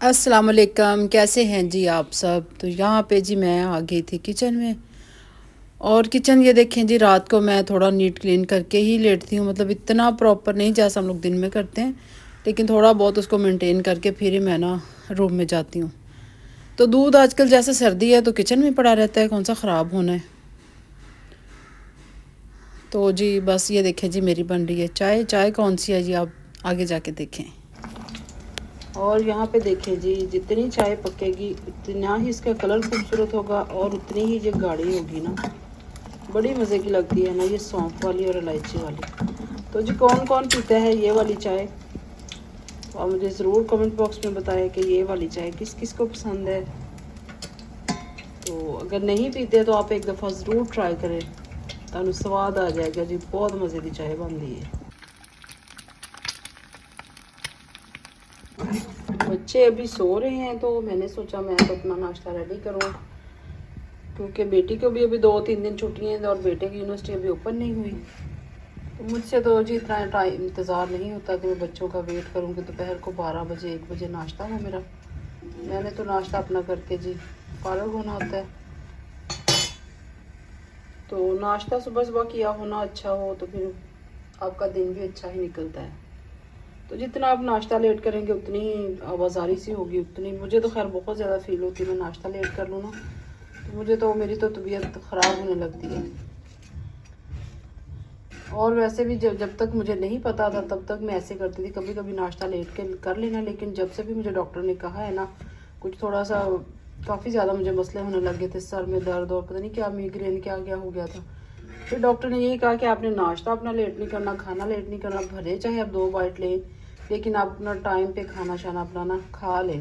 अस्सलाम वालेकुम, कैसे हैं जी आप सब। तो यहाँ पे जी मैं आ गई थी किचन में। और किचन ये देखें जी, रात को मैं थोड़ा नीट क्लीन करके ही लेटती हूँ। मतलब इतना प्रॉपर नहीं जैसा हम लोग दिन में करते हैं, लेकिन थोड़ा बहुत उसको मेंटेन करके फिर ही मैं ना रूम में जाती हूँ। तो दूध आजकल जैसे सर्दी है तो किचन में पड़ा रहता है, कौन सा ख़राब होना है। तो जी बस ये देखें जी, मेरी बन रही है चाय। चाय कौन सी है जी, आप आगे जाके देखें। और यहाँ पे देखें जी, जितनी चाय पकेगी उतना ही इसका कलर खूबसूरत होगा और उतनी ही ये गाढ़ी होगी ना। बड़ी मज़े की लगती है ना ये सौंफ वाली और इलायची वाली। तो जी कौन कौन पीता है ये वाली चाय, तो आप मुझे ज़रूर कमेंट बॉक्स में बताएं कि ये वाली चाय किस किस को पसंद है। तो अगर नहीं पीते तो आप एक दफ़ा ज़रूर ट्राई करें, ताकि स्वाद आ जाएगा जी। बहुत मज़े की चाय बन रही है। बच्चे अभी सो रहे हैं तो मैंने सोचा मैं तो अपना नाश्ता रेडी करूँ, क्योंकि बेटी को भी अभी 2-3 दिन छुट्टियाँ हैं और बेटे की यूनिवर्सिटी अभी ओपन नहीं हुई। तो मुझसे तो जी इतना टाइम इंतज़ार नहीं होता कि मैं बच्चों का वेट करूँ कि दोपहर को 12 बजे 1 बजे नाश्ता हो मेरा। मैंने तो नाश्ता अपना करके जी फारग होना होता है। तो नाश्ता सुबह सुबह किया होना अच्छा हो तो फिर आपका दिन भी अच्छा ही निकलता है। तो जितना आप नाश्ता लेट करेंगे उतनी ही आवाज़ारी सी होगी, उतनी मुझे तो खैर बहुत ज़्यादा फील होती है। मैं नाश्ता लेट कर लूँ ना तो मुझे तो मेरी तो तबीयत ख़राब होने लगती है। और वैसे भी जब तक मुझे नहीं पता था तब तक मैं ऐसे करती थी, कभी कभी नाश्ता लेट के कर लेना। लेकिन जब से भी मुझे डॉक्टर ने कहा है ना, कुछ थोड़ा सा काफ़ी ज़्यादा मुझे मसले होने लगे थे, सर में दर्द और पता नहीं क्या मिग्रेन क्या क्या हो गया था। फिर डॉक्टर ने यही कहा कि आपने नाश्ता अपना लेट नहीं करना, खाना लेट नहीं करना, भले चाहे आप 2 बाइट लें लेकिन आप अपना टाइम पे खाना शाना अपना ना खा लें।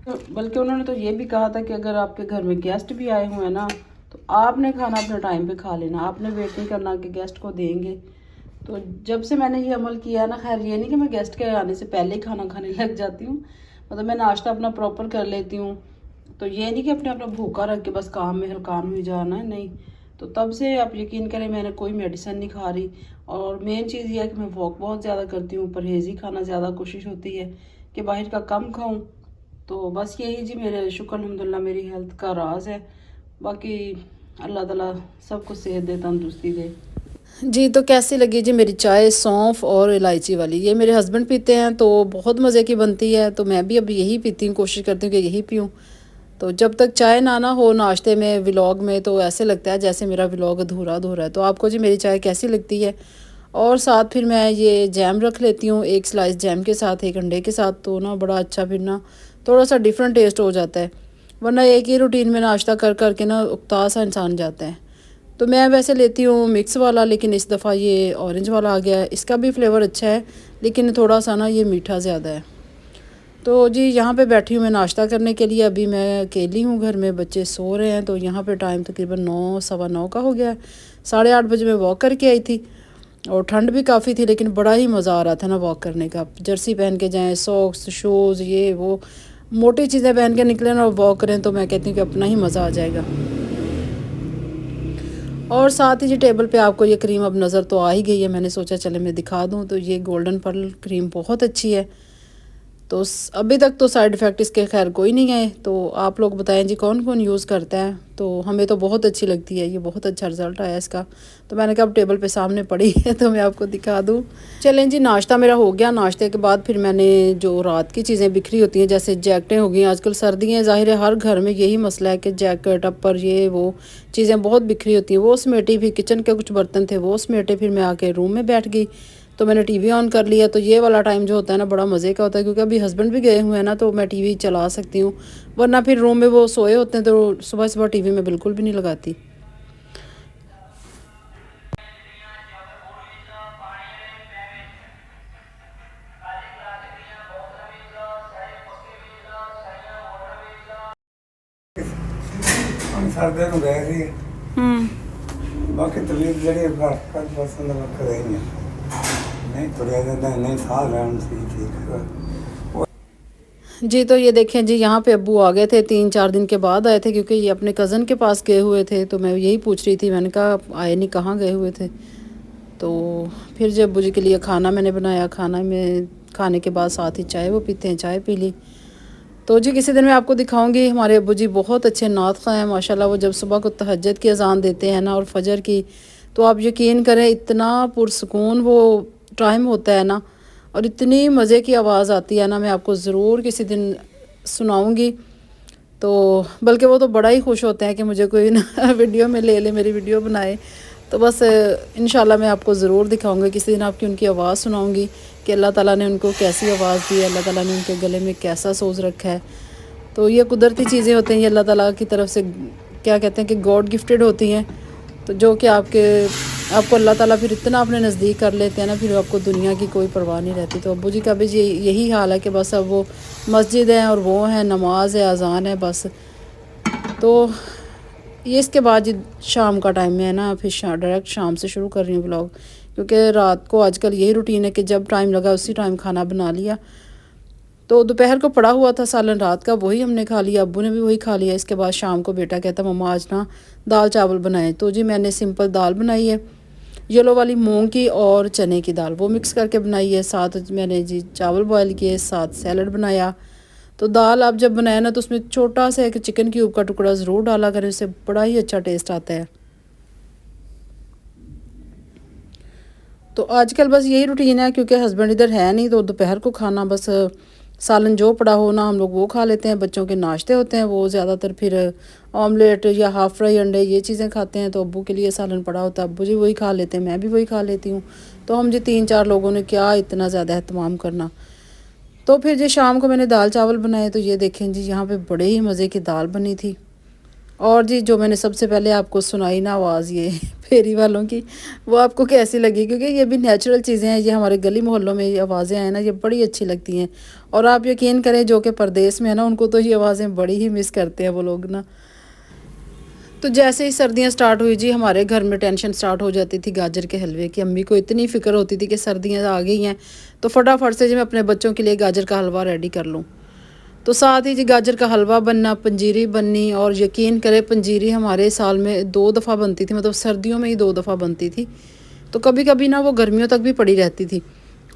तो बल्कि उन्होंने तो ये भी कहा था कि अगर आपके घर में गेस्ट भी आए हुए हैं ना तो आपने खाना अपने टाइम पे खा लेना, आपने वेट नहीं करना कि गेस्ट को देंगे। तो जब से मैंने ये अमल किया ना, खैर ये नहीं कि मैं गेस्ट के आने से पहले ही खाना खाने लग जाती हूँ, मतलब मैं नाश्ता अपना प्रॉपर कर लेती हूँ। तो ये नहीं कि अपने अपना भूखा रख के बस काम में हलकान हुई जाना है, नहीं। तो तब से आप यकीन करें मैंने कोई मेडिसिन नहीं खा रही। और मेन चीज़ ये है कि मैं वॉक बहुत ज़्यादा करती हूँ, परहेज़ी खाना ज़्यादा कोशिश होती है कि बाहर का कम खाऊं। तो बस यही जी मेरे शुक्र अल्हम्दुलिल्लाह मेरी हेल्थ का राज है। बाकी अल्लाह ताला सबको सेहत दे, तंदुरुस्ती दे। जी तो कैसी लगी जी मेरी चाय सौंफ और इलायची वाली। ये मेरे हस्बैंड पीते हैं तो बहुत मज़े की बनती है, तो मैं भी अब यही पीती हूँ, कोशिश करती हूँ कि यही पीऊँ। तो जब तक चाय ना हो नाश्ते में व्लॉग में तो ऐसे लगता है जैसे मेरा व्लॉग अधूरा अधूरा है। तो आपको जी मेरी चाय कैसी लगती है। और साथ फिर मैं ये जैम रख लेती हूँ, एक स्लाइस जैम के साथ, एक अंडे के साथ, तो ना बड़ा अच्छा फिर ना थोड़ा सा डिफरेंट टेस्ट हो जाता है। वरना एक ही रूटीन में नाश्ता कर कर के ना उकता सा इंसान जाता है। तो मैं वैसे लेती हूँ मिक्स वाला, लेकिन इस दफ़ा ये ऑरेंज वाला आ गया है। इसका भी फ्लेवर अच्छा है लेकिन थोड़ा सा ना ये मीठा ज़्यादा है। तो जी यहाँ पे बैठी हूँ मैं नाश्ता करने के लिए। अभी मैं अकेली हूँ घर में, बच्चे सो रहे हैं। तो यहाँ पे टाइम तकरीबन 9 सवा 9 का हो गया है। 8:30 बजे मैं वॉक करके आई थी और ठंड भी काफ़ी थी, लेकिन बड़ा ही मज़ा आ रहा था ना वॉक करने का। जर्सी पहन के जाएँ, सॉक्स शूज़ ये वो मोटी चीज़ें पहन के निकलें और वॉक करें तो मैं कहती हूँ कि अपना ही मज़ा आ जाएगा। और साथ ही जी टेबल पे आपको ये क्रीम अब नज़र तो आ ही गई है, मैंने सोचा चले मैं दिखा दूँ। तो ये गोल्डन पर्ल क्रीम बहुत अच्छी है। तो अभी तक तो साइड इफ़ेक्ट इसके खैर कोई नहीं है। तो आप लोग बताएं जी कौन कौन यूज़ करता है। तो हमें तो बहुत अच्छी लगती है, ये बहुत अच्छा रिज़ल्ट आया इसका। तो मैंने कहा अब टेबल पे सामने पड़ी है तो मैं आपको दिखा दूँ। चलें जी, नाश्ता मेरा हो गया। नाश्ते के बाद फिर मैंने जो रात की चीज़ें बिखरी होती हैं जैसे जैकेटें हो गई, आजकल सर्दियाँ ज़ाहिर है हर घर में यही मसला है कि जैकेट अपर ये वो चीज़ें बहुत बिखरी होती हैं, वो समेटी। भी किचन के कुछ बर्तन थे वो समेटे। फिर मैं आके रूम में बैठ गई तो मैंने टीवी ऑन कर लिया। तो ये वाला टाइम जो होता है ना बड़ा मज़े का होता है, क्योंकि अभी हस्बैंड भी गए हुए हैं ना तो मैं टीवी चला सकती हूँ। वरना फिर रूम में वो सोए होते हैं तो सुबह सुबह टीवी में बिल्कुल भी नहीं लगाती। हम सर्दियों में गए थे। बाकी तबीयत जड़ी फर्क पसंद कर रही है, नहीं तुरया जाता है, नहीं साल रहन से ठीक है। जी तो ये देखें जी, यहाँ पे अब्बू आ गए थे, 3-4 दिन के बाद आए थे, क्योंकि ये अपने कज़न के पास गए हुए थे। तो मैं यही पूछ रही थी, मैंने कहा आए नहीं, कहाँ गए हुए थे। तो फिर जब अब्बू जी के लिए खाना मैंने बनाया, खाना में खाने के बाद साथ ही चाय वो पीते हैं, चाय पी ली। तो जी किसी दिन मैं आपको दिखाऊंगी। हमारे अब्बू जी बहुत अच्छे नात ख़्वाह हैं माशाल्लाह। वो जब सुबह को तहज्जुद की अजान देते हैं ना और फजर की, तो आप यकीन करें इतना पुरसकून वो टाइम होता है ना, और इतनी मज़े की आवाज़ आती है ना, मैं आपको ज़रूर किसी दिन सुनाऊंगी। तो बल्कि वो तो बड़ा ही खुश होते हैं कि मुझे कोई ना वीडियो में ले ले, मेरी वीडियो बनाए। तो बस इंशाल्लाह मैं आपको ज़रूर दिखाऊंगी किसी दिन, आपकी उनकी आवाज़ सुनाऊंगी कि अल्लाह ताला ने उनको कैसी आवाज़ दी है, अल्लाह ताला ने उनके गले में कैसा सोच रखा है। तो ये कुदरती चीज़ें होती हैं, ये अल्लाह ताला की तरफ से क्या कहते हैं कि गॉड गिफ्टेड होती हैं। तो जो कि आपको अल्लाह ताला फिर इतना अपने नज़दीक कर लेते हैं ना, फिर आपको दुनिया की कोई परवाह नहीं रहती। तो अब्बू जी का भी यही हाल है कि बस अब वो मस्जिद है और वो है, नमाज है, अजान है बस। तो ये इसके बाद जी शाम का टाइम है ना, फिर डायरेक्ट शाम से शुरू कर रही हूँ व्लॉग, क्योंकि रात को आजकल यही रूटीन है कि जब टाइम लगा उसी टाइम खाना बना लिया। तो दोपहर को पड़ा हुआ था सालन रात का, वही हमने खा लिया, अब्बू ने भी वही खा लिया। इसके बाद शाम को बेटा कहता मम्मा आज ना दाल चावल बनाए। तो जी मैंने सिंपल दाल बनाई है, येलो वाली मूंग की और चने की दाल, वो मिक्स करके बनाई है। साथ मैंने जी चावल बॉयल किए, साथ सैलड बनाया। तो दाल आप जब बनाए ना तो उसमें छोटा सा एक चिकन क्यूब का टुकड़ा ज़रूर डाला करें, उससे बड़ा ही अच्छा टेस्ट आता है। तो आजकल बस यही रूटीन है, क्योंकि हस्बैंड इधर है नहीं, तो दोपहर को खाना बस सालन जो पड़ा हो ना हम लोग वो खा लेते हैं। बच्चों के नाश्ते होते हैं, वो ज़्यादातर फिर ऑमलेट या हाफ़ फ्राई अंडे ये चीज़ें खाते हैं। तो अब्बू के लिए सालन पड़ा होता है, अब्बू जी वही खा लेते हैं, मैं भी वही खा लेती हूँ। तो हम जी 3-4 लोगों ने क्या इतना ज़्यादा एहतमाम करना। तो फिर जी शाम को मैंने दाल चावल बनाए। तो ये देखें जी यहाँ पे बड़े ही मज़े की दाल बनी थी। और जी जो मैंने सबसे पहले आपको सुनाई ना आवाज़ ये फेरी वालों की, वो आपको कैसी लगी? क्योंकि ये भी नेचुरल चीज़ें हैं, ये हमारे गली मोहल्लों में ये आवाज़ें हैं ना, ये बड़ी अच्छी लगती हैं। और आप यकीन करें जो कि परदेश में है ना, उनको तो ये आवाज़ें बड़ी ही मिस करते हैं वो लोग ना। तो जैसे ही सर्दियां स्टार्ट हुई जी हमारे घर में टेंशन स्टार्ट हो जाती थी गाजर के हलवे की। अम्मी को इतनी फ़िक्र होती थी कि सर्दियां आ गई हैं तो फटाफट से जी मैं अपने बच्चों के लिए गाजर का हलवा रेडी कर लूँ। तो साथ ही जी गाजर का हलवा बनना, पंजीरी बननी, और यकीन करें पंजीरी हमारे साल में 2 दफ़ा बनती थी, मतलब सर्दियों में ही 2 दफ़ा बनती थी। तो कभी कभी ना वो गर्मियों तक भी पड़ी रहती थी।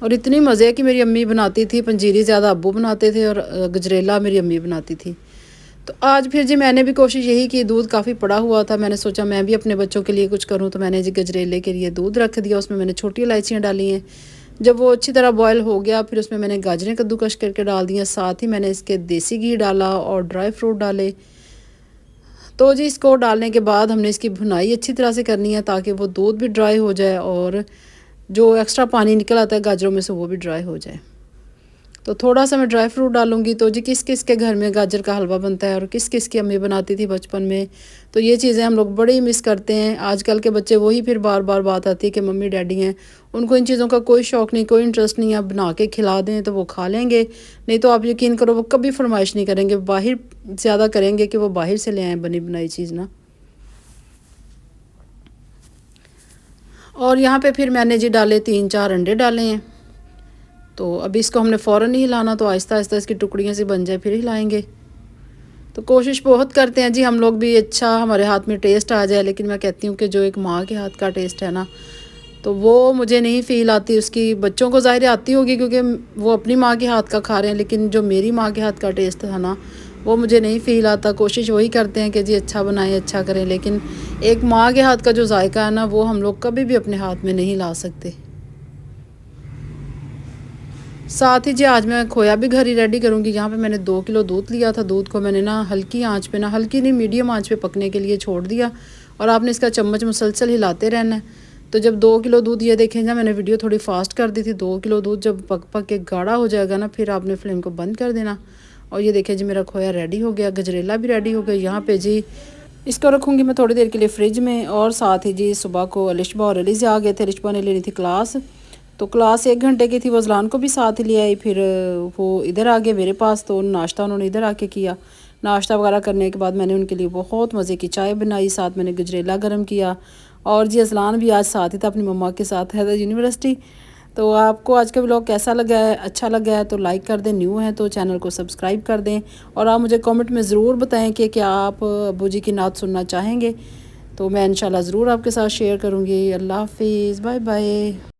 और इतनी मज़े की मेरी अम्मी बनाती थी पंजीरी, ज़्यादा अब्बू बनाते थे और गजरेला मेरी अम्मी बनाती थी। तो आज फिर जी मैंने भी कोशिश यही की, दूध काफ़ी पड़ा हुआ था, मैंने सोचा मैं भी अपने बच्चों के लिए कुछ करूं। तो मैंने जी गजरेले के लिए दूध रख दिया, उसमें मैंने छोटी इलायचियाँ डाली हैं। जब वो अच्छी तरह बॉयल हो गया फिर उसमें मैंने गाजरें कद्दूकश करके डाल दी हैं, साथ ही मैंने इसके देसी घी डाला और ड्राई फ्रूट डाले। तो जी इसको डालने के बाद हमने इसकी भुनाई अच्छी तरह से करनी है ताकि वो दूध भी ड्राई हो जाए और जो एक्स्ट्रा पानी निकल आता है गाजरों में से वो भी ड्राई हो जाए। तो थोड़ा सा मैं ड्राई फ्रूट डालूंगी। तो जी किस किस के घर में गाजर का हलवा बनता है और किस किस की अम्मी बनाती थी बचपन में, तो ये चीज़ें हम लोग बड़ी मिस करते हैं। आजकल के बच्चे वही फिर बार बार बात आती है कि मम्मी डैडी हैं, उनको इन चीज़ों का कोई शौक़ नहीं, कोई इंटरेस्ट नहीं। आप बना के खिला दें तो वो खा लेंगे, नहीं तो आप यकीन करो वो कभी फरमाइश नहीं करेंगे, बाहर ज़्यादा करेंगे कि वो बाहर से ले आएँ बनी बनाई चीज़ ना। और यहाँ पे फिर मैंने जी डाले 3-4 अंडे डाले हैं। तो अभी इसको हमने फ़ौरन नहीं हिलाना, तो आहिस्ता आहिस्ता इसकी टुकड़ियाँ सी बन जाए फिर हिलाएंगे। तो कोशिश बहुत करते हैं जी हम लोग भी अच्छा हमारे हाथ में टेस्ट आ जाए, लेकिन मैं कहती हूँ कि जो एक माँ के हाथ का टेस्ट है ना, तो वो मुझे नहीं फ़ील आती। उसकी बच्चों को ज़ाहिर आती होगी क्योंकि वो अपनी माँ के हाथ का खा रहे हैं, लेकिन जो मेरी माँ के हाथ का टेस्ट था ना वो मुझे नहीं फ़ील आता। कोशिश वही करते हैं कि जी अच्छा बनाएं, अच्छा करें, लेकिन एक माँ के हाथ का जो जायका है ना वो हम लोग कभी भी अपने हाथ में नहीं ला सकते। साथ ही जी आज मैं खोया भी घर ही रेडी करूँगी। यहाँ पे मैंने 2 किलो दूध लिया था, दूध को मैंने ना हल्की आंच पे, ना हल्की नहीं मीडियम आंच पे पकने के लिए छोड़ दिया, और आपने इसका चम्मच मुसलसल हिलाते रहना है। तो जब 2 किलो दूध, ये देखें ना मैंने वीडियो थोड़ी फास्ट कर दी थी, 2 किलो दूध जब पक पक के गाढ़ा हो जाएगा ना फिर आपने फ्लेम को बंद कर देना। और ये देखें जी मेरा खोया रेडी हो गया, गजरेला भी रेडी हो गया। यहाँ पे जी इसको रखूँगी मैं थोड़ी देर के लिए फ्रिज में। और साथ ही जी सुबह को अलिशबा और अली से आ गए थे, अलिशबा ने लेनी थी क्लास, तो क्लास 1 घंटे की थी, वो ज़लान को भी साथ ही ले आई। फिर वो इधर आ गए मेरे पास, तो नाश्ता उन्होंने इधर आके किया। नाश्ता वगैरह करने के बाद मैंने उनके लिए बहुत मज़े की चाय बनाई, साथ मैंने गजरेला गर्म किया। और जी अज़लान भी आज साथ ही था अपनी मम्मा के साथ, है यूनिवर्सिटी। तो आपको आज का व्लॉग कैसा लगा है? अच्छा लगा है तो लाइक कर दें, न्यू है तो चैनल को सब्सक्राइब कर दें, और आप मुझे कमेंट में ज़रूर बताएं कि क्या आप अब्बू जी की नात सुनना चाहेंगे, तो मैं इंशाल्लाह ज़रूर आपके साथ शेयर करूँगी। अल्लाह हाफिज़, बाय बाय।